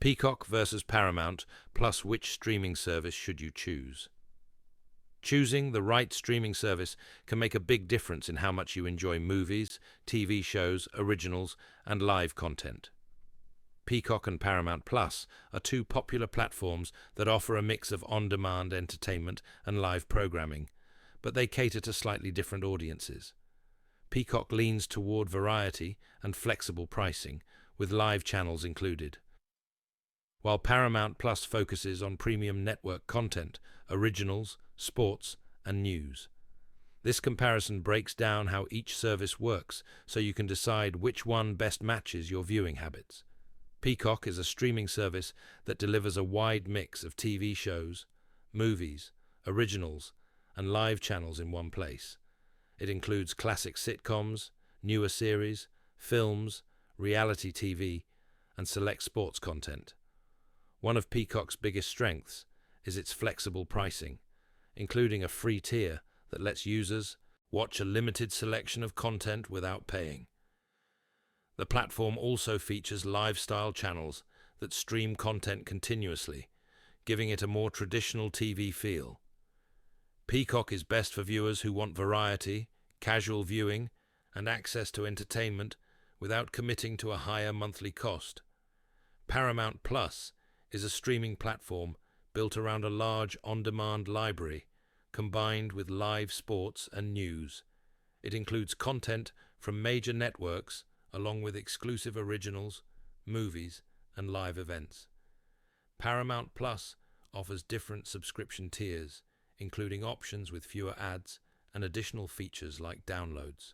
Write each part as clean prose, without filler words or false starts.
Peacock versus Paramount, plus which streaming service should you choose? Choosing the right streaming service can make a big difference in how much you enjoy movies, TV shows, originals, and live content. Peacock and Paramount Plus are two popular platforms that offer a mix of on-demand entertainment and live programming, but they cater to slightly different audiences. Peacock leans toward variety and flexible pricing, with live channels included, while Paramount Plus focuses on premium network content, originals, sports, and news. This comparison breaks down how each service works so you can decide which one best matches your viewing habits. Peacock is a streaming service that delivers a wide mix of TV shows, movies, originals, and live channels in one place. It includes classic sitcoms, newer series, films, reality TV, and select sports content. One of Peacock's biggest strengths is its flexible pricing, including a free tier that lets users watch a limited selection of content without paying. The platform also features lifestyle channels that stream content continuously, giving it a more traditional TV feel. Peacock is best for viewers who want variety, casual viewing, and access to entertainment without committing to a higher monthly cost. Paramount Plus is a streaming platform built around a large on-demand library, combined with live sports and news. It includes content from major networks, along with exclusive originals, movies, and live events. Paramount Plus offers different subscription tiers, including options with fewer ads and additional features like downloads.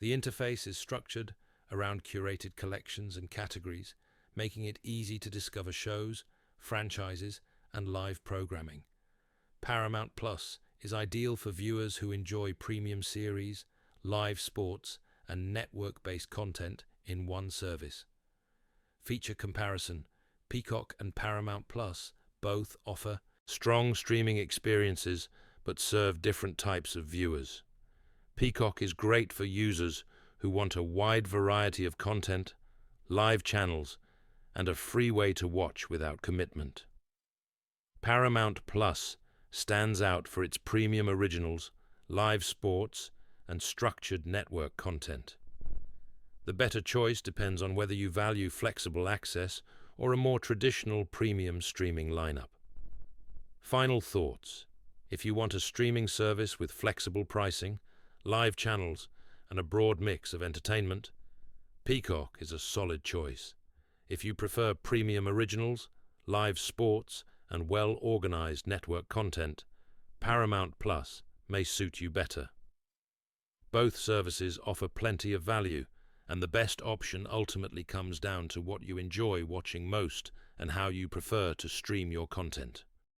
The interface is structured around curated collections and categories, making it easy to discover shows, franchises, and live programming. Paramount Plus is ideal for viewers who enjoy premium series, live sports, and network-based content in one service. Feature comparison: Peacock and Paramount Plus both offer strong streaming experiences but serve different types of viewers. Peacock is great for users who want a wide variety of content, live channels, and a free way to watch without commitment. Paramount Plus stands out for its premium originals, live sports, and structured network content. The better choice depends on whether you value flexible access or a more traditional premium streaming lineup. Final thoughts: if you want a streaming service with flexible pricing, live channels, and a broad mix of entertainment, Peacock is a solid choice. If you prefer premium originals, live sports, and well-organized network content, Paramount Plus may suit you better. Both services offer plenty of value, and the best option ultimately comes down to what you enjoy watching most and how you prefer to stream your content.